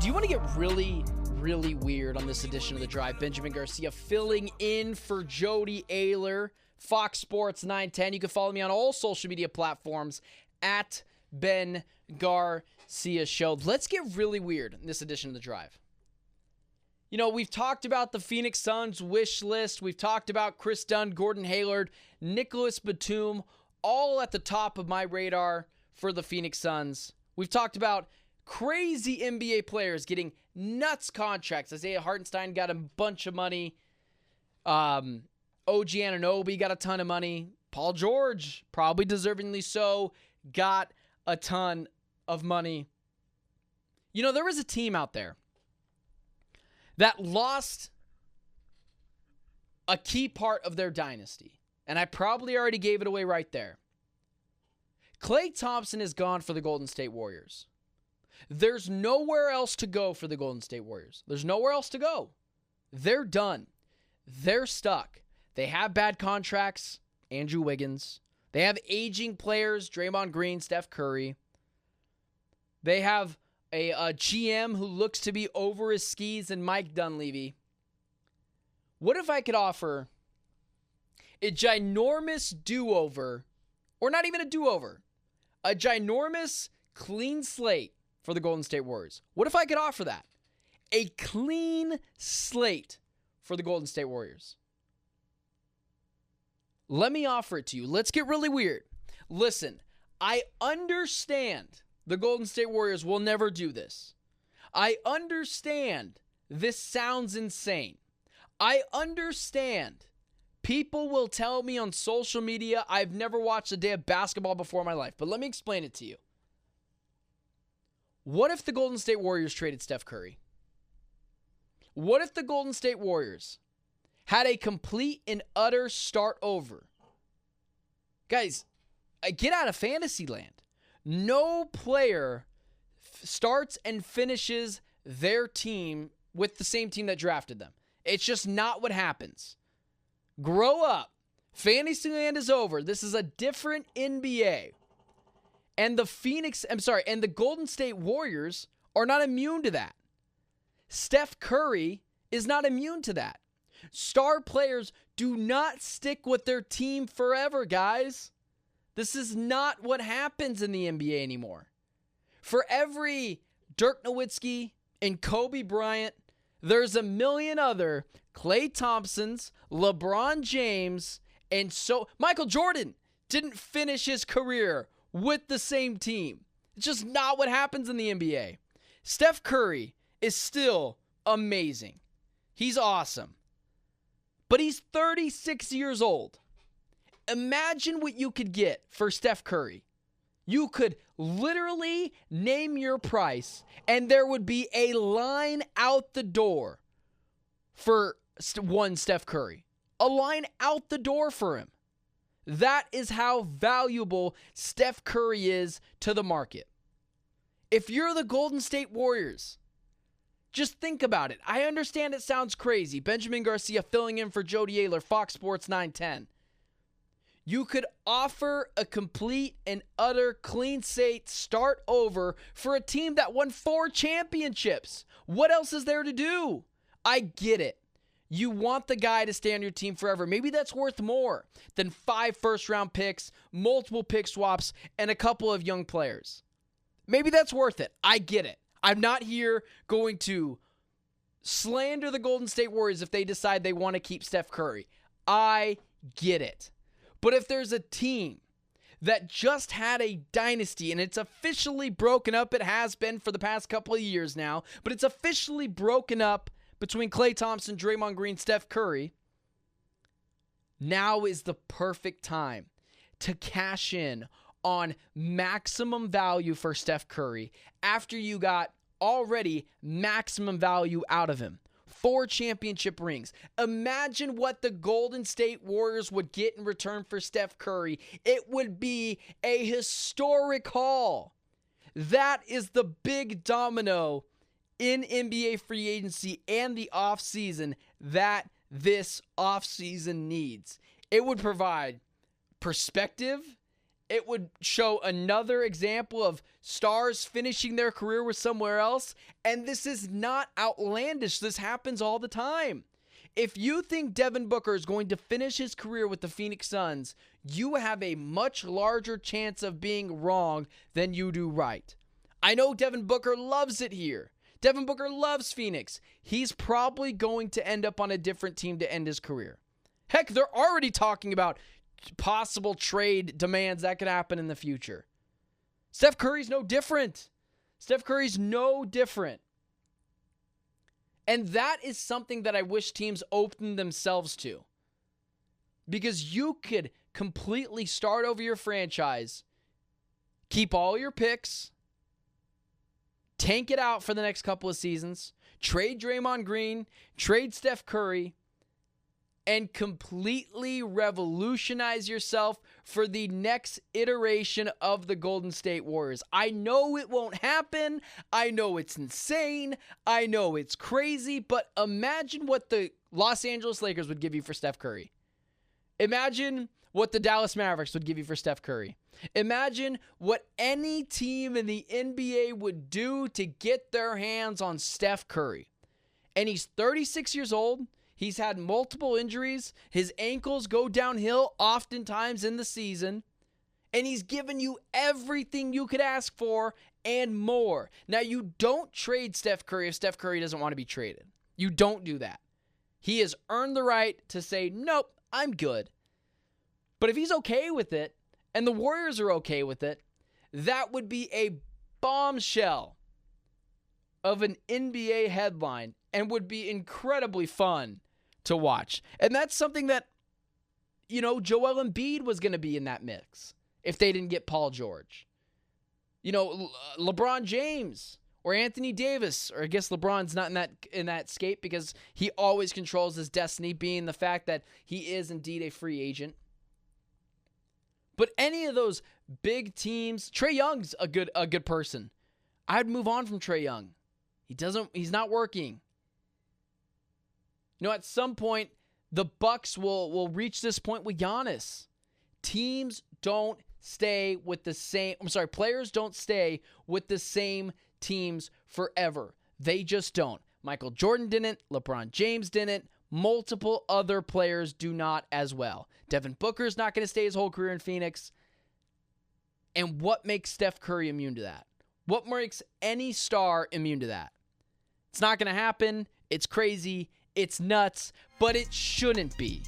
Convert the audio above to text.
Do you want to get really, really weird on this edition of The Drive? Benjamin Garcia filling in for Jody Ayler, Fox Sports 910. You can follow me on all social media platforms at Ben Garcia Show. Let's get really weird in this edition of The Drive. You know, we've talked about the Phoenix Suns wish list. We've talked about Chris Dunn, Gordon Hayward, Nicholas Batum, all at the top of my radar for the Phoenix Suns. We've talked about crazy NBA players getting nuts contracts. Isaiah Hartenstein got a bunch of money. OG Anunoby got a ton of money. Paul George, probably deservingly so, got a ton of money. You know, there was a team out there that lost a key part of their dynasty. And I probably already gave it away right there. Klay Thompson is gone for the Golden State Warriors. There's nowhere else to go for the Golden State Warriors. There's nowhere else to go. They're done. They're stuck. They have bad contracts, Andrew Wiggins. They have aging players, Draymond Green, Steph Curry. They have a GM who looks to be over his skis and Mike Dunleavy. What if I could offer a ginormous do-over, or not even a do-over, a ginormous clean slate for the Golden State Warriors? What if I could offer that? A clean slate for the Golden State Warriors. Let me offer it to you. Let's get really weird. Listen, I understand the Golden State Warriors will never do this. I understand this sounds insane. I understand people will tell me on social media I've never watched a day of basketball before in my life, but let me explain it to you. What if the Golden State Warriors traded Steph Curry? What if the Golden State Warriors had a complete and utter start over? Guys, get out of fantasy land. No player starts and finishes their team with the same team that drafted them. It's just not what happens. Grow up. Fantasyland is over. This is a different NBA. And the Golden State Warriors are not immune to that. Steph Curry is not immune to that. Star players do not stick with their team forever, guys. This is not what happens in the NBA anymore. For every Dirk Nowitzki and Kobe Bryant, there's a million other Klay Thompsons, LeBron James, and Michael Jordan didn't finish his career with the same team. It's just not what happens in the NBA. Steph Curry is still amazing. He's awesome. But he's 36 years old. Imagine what you could get for Steph Curry. You could literally name your price, and there would be a line out the door for one Steph Curry. A line out the door for him. That is how valuable Steph Curry is to the market. If you're the Golden State Warriors, just think about it. I understand it sounds crazy. Benjamin Garcia filling in for Jody Ayler, Fox Sports 910. You could offer a complete and utter clean slate start over for a team that won 4 championships. What else is there to do? I get it. You want the guy to stay on your team forever. Maybe that's worth more than 5 first-round picks, multiple pick swaps, and a couple of young players. Maybe that's worth it. I get it. I'm not here going to slander the Golden State Warriors if they decide they want to keep Steph Curry. I get it. But if there's a team that just had a dynasty and it's officially broken up, it has been for the past couple of years now, but it's officially broken up between Klay Thompson, Draymond Green, Steph Curry, now is the perfect time to cash in on maximum value for Steph Curry after you got already maximum value out of him. 4 championship rings. Imagine what the Golden State Warriors would get in return for Steph Curry. It would be a historic haul. That is the big domino in NBA free agency and the offseason that this offseason needs. It would provide perspective. It would show another example of stars finishing their career with somewhere else. And this is not outlandish. This happens all the time. If you think Devin Booker is going to finish his career with the Phoenix Suns, you have a much larger chance of being wrong than you do right. I know Devin Booker loves it here. Devin Booker loves Phoenix. He's probably going to end up on a different team to end his career. Heck, they're already talking about possible trade demands that could happen in the future. Steph Curry's no different. And that is something that I wish teams opened themselves to. Because you could completely start over your franchise, keep all your picks, tank it out for the next couple of seasons, trade Draymond Green, trade Steph Curry, and completely revolutionize yourself for the next iteration of the Golden State Warriors. I know it won't happen. I know it's insane. I know it's crazy. But imagine what the Los Angeles Lakers would give you for Steph Curry. Imagine what the Dallas Mavericks would give you for Steph Curry. Imagine what any team in the NBA would do to get their hands on Steph Curry. And he's 36 years old. He's had multiple injuries. His ankles go downhill oftentimes in the season. And he's given you everything you could ask for and more. Now, you don't trade Steph Curry if Steph Curry doesn't want to be traded. You don't do that. He has earned the right to say, nope, I'm good. But if he's okay with it, and the Warriors are okay with it, that would be a bombshell of an NBA headline and would be incredibly fun to watch. And that's something that, Joel Embiid was going to be in that mix if they didn't get Paul George. LeBron James or Anthony Davis, or I guess LeBron's not in that scape because he always controls his destiny, being the fact that he is indeed a free agent. But any of those big teams, Trae Young's a good person. I'd move on from Trae Young. He's not working. At some point, the Bucks will reach this point with Giannis. Players don't stay with the same teams forever. They just don't. Michael Jordan didn't. LeBron James didn't. Multiple other players do not as well. Devin Booker's not going to stay his whole career in Phoenix. And what makes Steph Curry immune to that? What makes any star immune to that? It's not going to happen. It's crazy. It's nuts, but it shouldn't be.